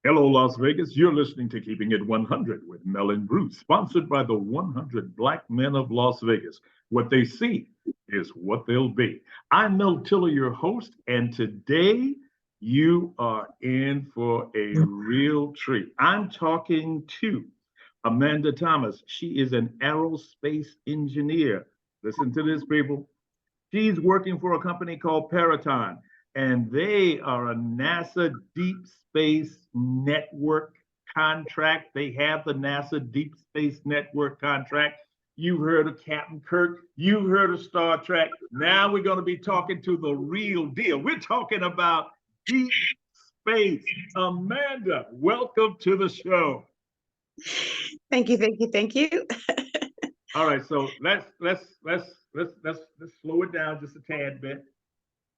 Hello, Las Vegas. You're listening to Keeping It 100 with Mel and Bruce, sponsored by the 100 Black Men of Las Vegas. What they see is what they'll be. I'm Mel Tiller, your host, and today you are in for a real treat. I'm talking to Amanda Thomas. She is an aerospace engineer. Listen to this, people. She's working for a company called Peraton, and they are a NASA Deep Space Network contract. They have the NASA Deep Space Network contract. You've heard of Captain Kirk. You've heard of Star Trek. Now we're going to be talking to the real deal. We're talking about deep space. Amanda, welcome to the show. Thank you. All right, so let's slow it down just a tad bit.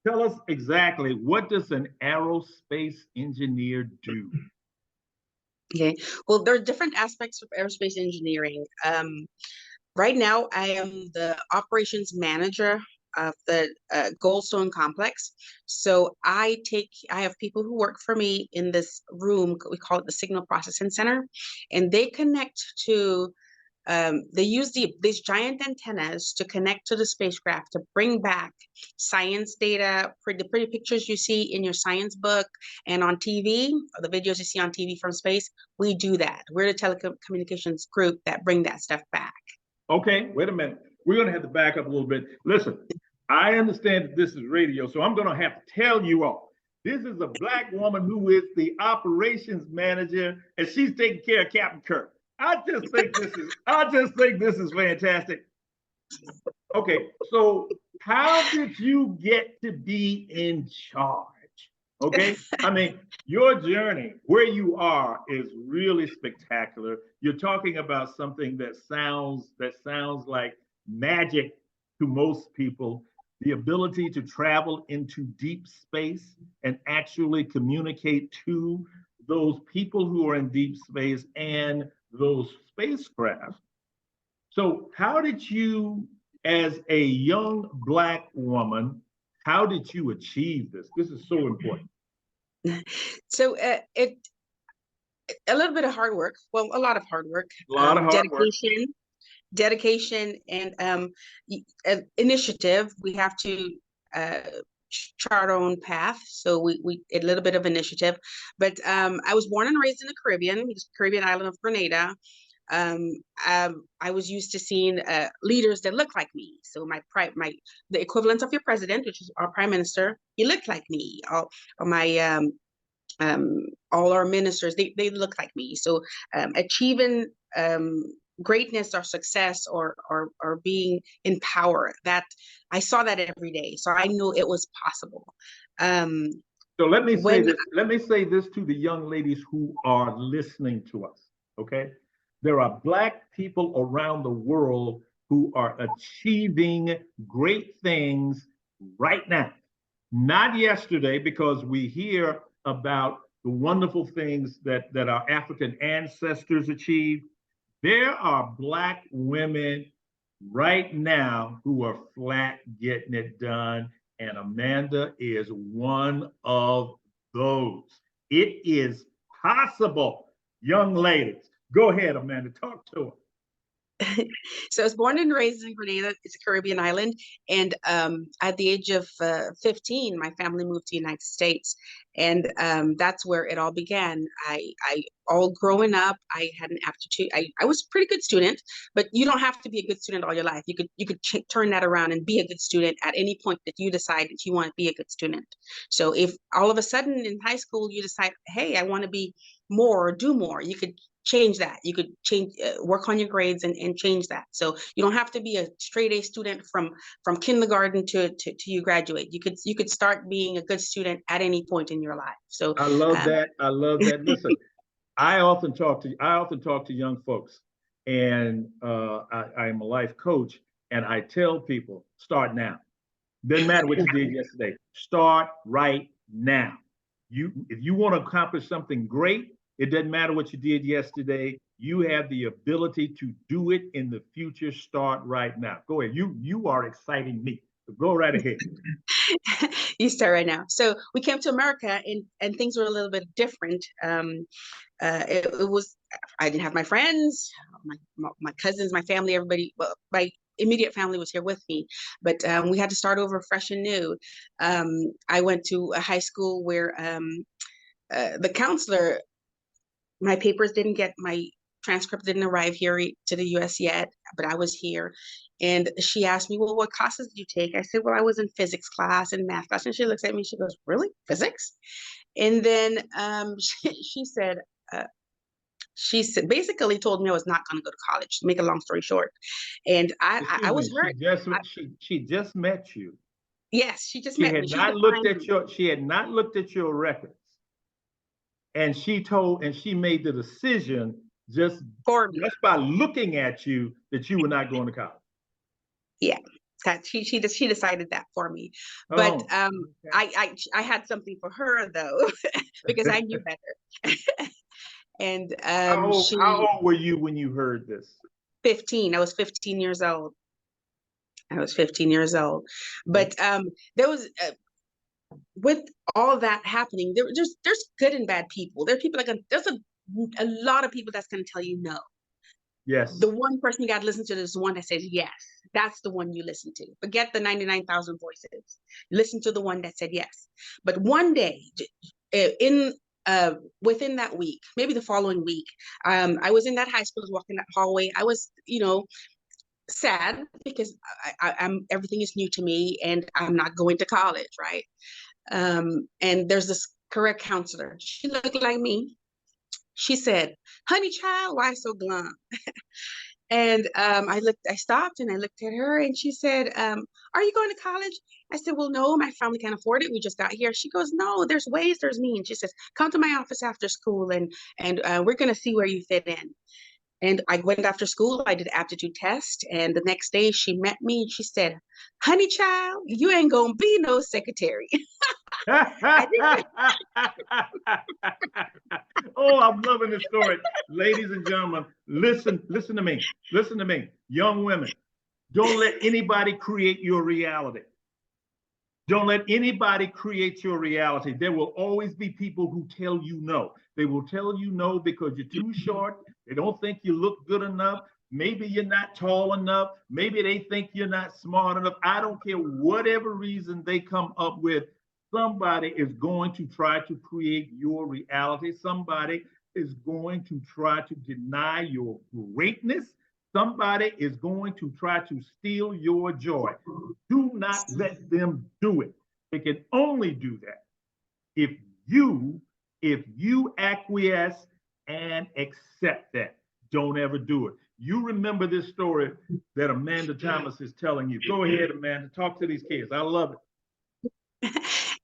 Tell us exactly, what does an aerospace engineer do? Okay, well, there are different aspects of aerospace engineering. Right now, I am the operations manager of the Goldstone complex. So I have people who work for me in this room. We call it the Signal Processing Center, and they connect to. They use these giant antennas to connect to the spacecraft to bring back science data, the pretty pictures you see in your science book and on TV, or the videos you see on TV from space. We do that. We're the telecommunications group that bring that stuff back. Okay, wait a minute. We're going to have to back up a little bit. Listen, I understand that this is radio, so I'm going to have to tell you all. This is a Black woman who is the operations manager, and she's taking care of Captain Kirk. I just think this is fantastic. Okay, so how did you get to be in charge? Okay, I mean, your journey, where you are, is really spectacular. You're talking about something that sounds like magic to most people. The ability to travel into deep space and actually communicate to those people who are in deep space and those spacecraft. So how did you, as a young Black woman, how did you achieve this? This is so important. So a little bit of hard work. Well, a lot of hard work. Dedication, and initiative. We have to chart our own path. So we a little bit of initiative. But I was born and raised in the Caribbean island of Grenada. I was used to seeing leaders that look like me. So the equivalent of your president, which is our prime minister, he looked like me. All our ministers, they look like me. So achieving greatness or success or being in power, that I saw that every day. So I knew it was possible. So let me say this to the young ladies who are listening to us, okay? There are Black people around the world who are achieving great things right now. Not yesterday, because we hear about the wonderful things that our African ancestors achieved. There are Black women right now who are flat getting it done, and Amanda is one of those. It is possible, young ladies. Go ahead, Amanda, talk to her. So I was born and raised in Grenada. It's a Caribbean island. And at the age of 15, my family moved to the United States. And that's where it all began. I all growing up, I had an aptitude. I was a pretty good student, but you don't have to be a good student all your life. You could turn that around and be a good student at any point that you decide that you want to be a good student. So if all of a sudden in high school you decide, hey, I want to be more or do more, you could change that. You could work on your grades and change that. So you don't have to be a straight A student from kindergarten to you graduate. You could start being a good student at any point in your life. So I love that. Listen, I often talk to young folks, and I'm a life coach, and I tell people, start now. Doesn't matter what you did yesterday. Start right now. If you want to accomplish something great, it doesn't matter what you did yesterday. You have the ability to do it in the future. Start right now. Go ahead. You are exciting me. Go right ahead. You start right now. So we came to America, and things were a little bit different. It was, I didn't have my friends, my cousins, my family, everybody. Well, my immediate family was here with me, but we had to start over fresh and new. I went to a high school where the counselor, my papers didn't get, my transcript didn't arrive here to the US yet, but I was here. And she asked me, well, what classes did you take? I said, well, I was in physics class and math class. And she looks at me, she goes, really? Physics? And then uh, she said, basically told me I was not going to go to college, to make a long story short. And I was hurt. She just met you. Yes, she just She met me. had not looked at your records. And she made the decision just by looking at you that you were not going to college. Yeah, that she decided that for me. But okay. I had something for her though, because I knew better. And how old were you when you heard this? 15. I was 15 years old. But there was with all that happening, there's good and bad people. There are people there's a lot of people that's going to tell you no. Yes. The one person you got to listen to is the one that says yes. That's the one you listen to. Forget the 99,000 voices. Listen to the one that said yes. But one day, within that week, maybe the following week, I was in that high school, walking that hallway. I was, sad because I'm everything is new to me, and I'm not going to college, right? And there's this career counselor. She looked like me. She said, honey child, why so glum? And I stopped and I looked at her, and she said, are you going to college? I said, well, no, my family can't afford it. We just got here. She goes, no, there's ways, there's means. She says, come to my office after school, and we're going to see where you fit in. And I went after school, I did aptitude test. And the next day she met me and she said, honey child, you ain't going to be no secretary. Oh, I'm loving this story. Ladies and gentlemen, listen to me. Listen to me. Young women, don't let anybody create your reality. Don't let anybody create your reality. There will always be people who tell you no. They will tell you no because you're too short. They don't think you look good enough. Maybe you're not tall enough. Maybe they think you're not smart enough. I don't care whatever reason they come up with. Somebody is going to try to create your reality. Somebody is going to try to deny your greatness. Somebody is going to try to steal your joy. Do not let them do it. They can only do that if you acquiesce and accept that. Don't ever do it. You remember this story that Amanda Thomas is telling you. Go ahead, Amanda. Talk to these kids. I love it.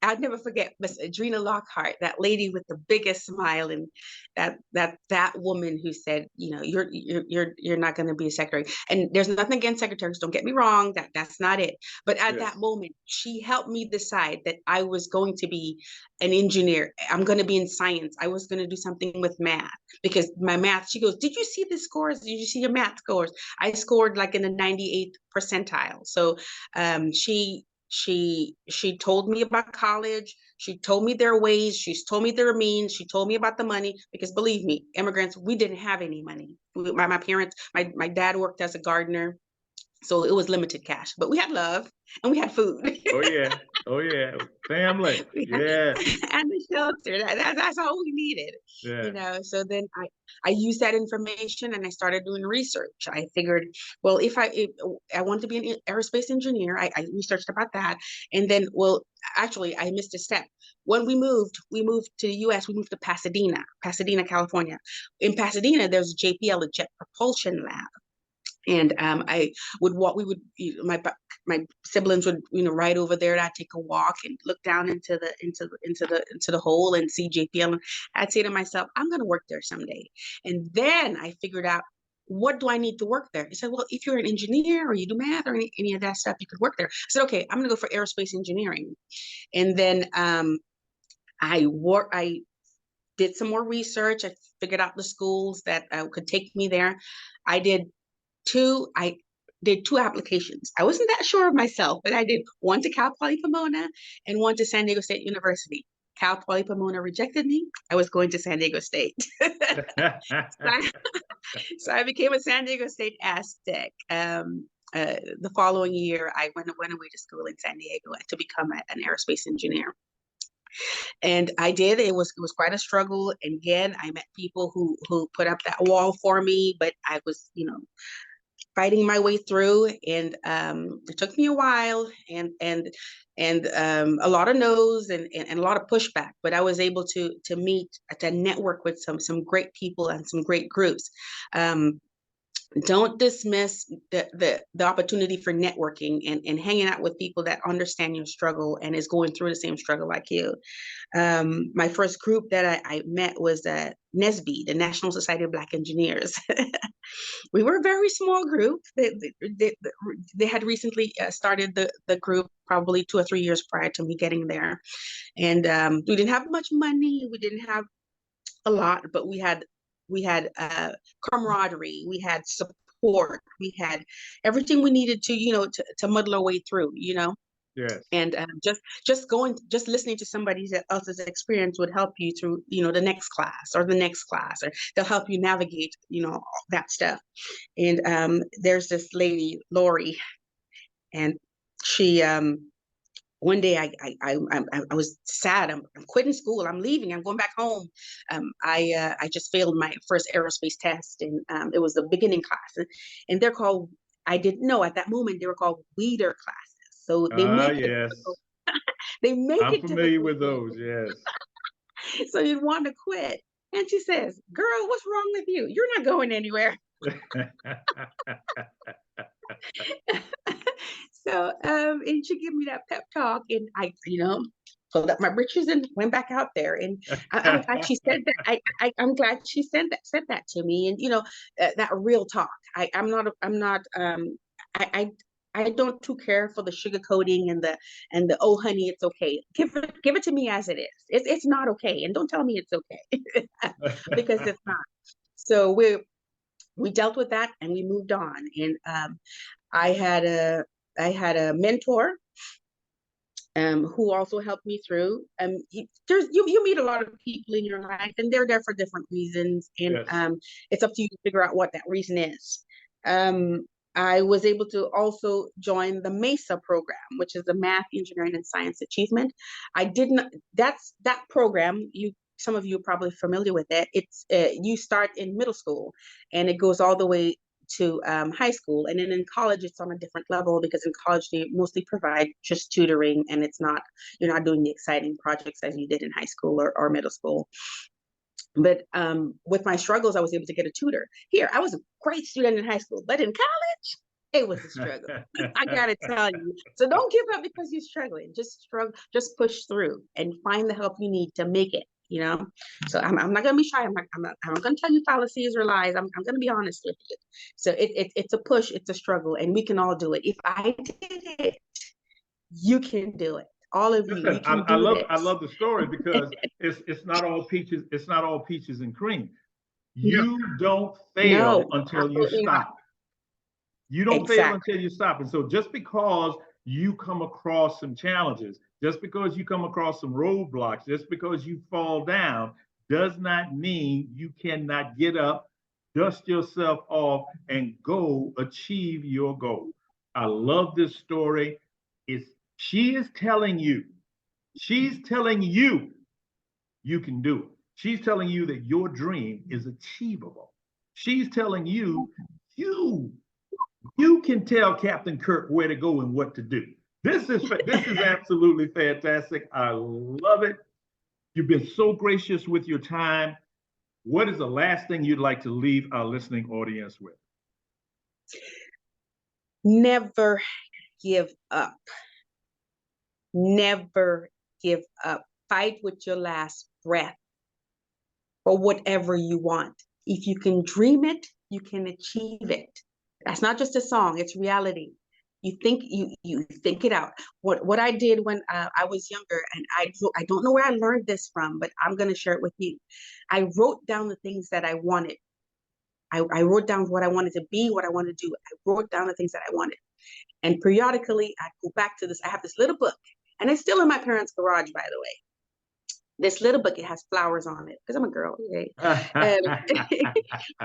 I'll never forget Miss Adrena Lockhart, that lady with the biggest smile, and that woman who said, you're not going to be a secretary. And there's nothing against secretaries. Don't get me wrong. That's not it. But at that moment, she helped me decide that I was going to be an engineer. I'm going to be in science. I was going to do something with math, because my math, she goes, did you see the scores? Did you see your math scores? I scored like in the 98th percentile. So she told me about college. She told me their ways. She's told me their means. She told me about the money, because believe me, immigrants, we didn't have any money. My parents, my dad worked as a gardener, so it was limited cash, but we had love and we had food. Oh yeah, family. Yeah, and the shelter. That's all we needed. Yeah. So then I used that information and I started doing research. I figured, well, if I wanted to be an aerospace engineer, I researched about that. And then, well, actually, I missed a step. When we moved to the US, we moved to Pasadena, California. In Pasadena, there's JPL, a jet propulsion lab. And my siblings would, ride over there, and I'd take a walk and look down into the hole and see JPL. And I'd say to myself, I'm going to work there someday. And then I figured out, what do I need to work there? I said, well, if you're an engineer or you do math or any of that stuff, you could work there. I said, okay, I'm going to go for aerospace engineering. And then I did some more research. I figured out the schools that could take me there. I did two. did 2 applications. I wasn't that sure of myself, but I did one to Cal Poly Pomona and one to San Diego State University. Cal Poly Pomona rejected me. I was going to San Diego State. So I became a San Diego State Aztec. The following year, I went away to school in San Diego to become an aerospace engineer. And I did. It was quite a struggle. And again, I met people who put up that wall for me, but I was, fighting my way through. And it took me a while and a lot of no's and a lot of pushback. But I was able to network with some great people and some great groups. Don't dismiss the opportunity for networking and hanging out with people that understand your struggle and is going through the same struggle like you. My first group that I met was NSBE, the National Society of Black Engineers. We were a very small group. They had recently started the group probably 2 or 3 years prior to me getting there. And we didn't have much money. We didn't have a lot, but we had camaraderie, we had support, we had everything we needed to muddle our way through, Yes. And just listening to somebody else's experience would help you through, the next class, or they'll help you navigate, that stuff. And there's this lady, Lori, and she one day I was sad. I'm quitting school. I'm leaving. I'm going back home. I just failed my first aerospace test, and it was the beginning class, and they're called. I didn't know at that moment they were called weeder classes. So they make yes. they make I'm it familiar with those. Yes. So you'd want to quit, and she says, "Girl, what's wrong with you? You're not going anywhere." So, and she gave me that pep talk, and I, pulled up my britches and went back out there. And I'm glad she said that. I'm glad she said that to me. And that real talk. I don't too care for the sugarcoating and the oh honey, it's okay. Give it to me as it is. It's not okay, and don't tell me it's okay because it's not. So we dealt with that and we moved on. And I had a mentor who also helped me through. You meet a lot of people in your life, and they're there for different reasons, and yes. It's up to you to figure out what that reason is. I was able to also join the MESA program, which is the Math, Engineering, and Science Achievement. That program, some of you are probably familiar with it. It's you start in middle school, and it goes all the way to high school, and then in college it's on a different level, because in college they mostly provide just tutoring, and you're not doing the exciting projects as you did in high school or middle school. But with my struggles, I was able to get a tutor. Here, I was a great student in high school, but in college, it was a struggle. I gotta tell you. So don't give up because you're struggling. Just just push through and find the help you need to make it. So I'm not gonna be shy. I'm not gonna tell you fallacies or lies. I'm gonna be honest with you. So it's a push. It's a struggle, and we can all do it. If I did it, you can do it. All of you. Listen, I love the story, because it's not all peaches. It's not all peaches and cream. You don't fail until you stop. Not. You don't fail until you stop. And so just because you come across some challenges, just because you come across some roadblocks, just because you fall down, does not mean you cannot get up, dust yourself off, and go achieve your goal. I love this story. She's telling you you can do it. She's telling you that your dream is achievable. She's telling you can tell Captain Kirk where to go and what to do. This is absolutely fantastic. I love it. You've been so gracious with your time. What is the last thing you'd like to leave our listening audience with? Never give up. Never give up. Fight with your last breath for whatever you want. If you can dream it, you can achieve it. That's not just a song, it's reality. You think it out. What I did when I was younger, and I don't know where I learned this from, but I'm going to share it with you. I wrote down the things that I wanted. I wrote down what I wanted to be, what I wanted to do. I wrote down the things that I wanted. And periodically, I go back to this. I have this little book, and it's still in my parents' garage, by the way. This little book, it has flowers on it because I'm a girl. Okay?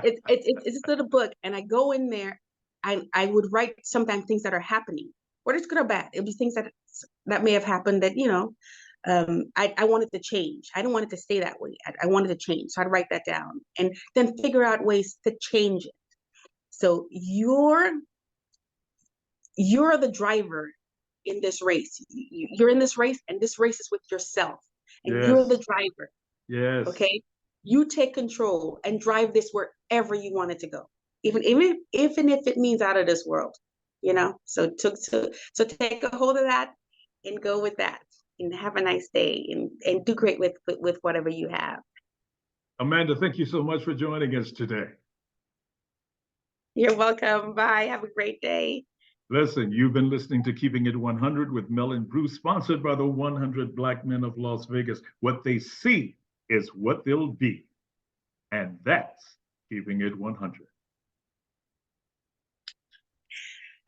It's this little book, and I go in there. I would write sometimes things that are happening, whether it's good or bad. It'll be things that may have happened that, I wanted to change. I didn't want it to stay that way. I wanted to change. So I'd write that down and then figure out ways to change it. So you're the driver in this race. You're in this race, and this race is with yourself. And Yes. you're the driver. Yes. Okay. You take control and drive this wherever you want it to go. Even if it means out of this world, So take a hold of that and go with that, and have a nice day, and do great with whatever you have. Amanda, thank you so much for joining us today. You're welcome. Bye. Have a great day. Listen, you've been listening to Keeping It 100 with Mel and Bruce, sponsored by the 100 Black Men of Las Vegas. What they see is what they'll be. And that's Keeping It 100.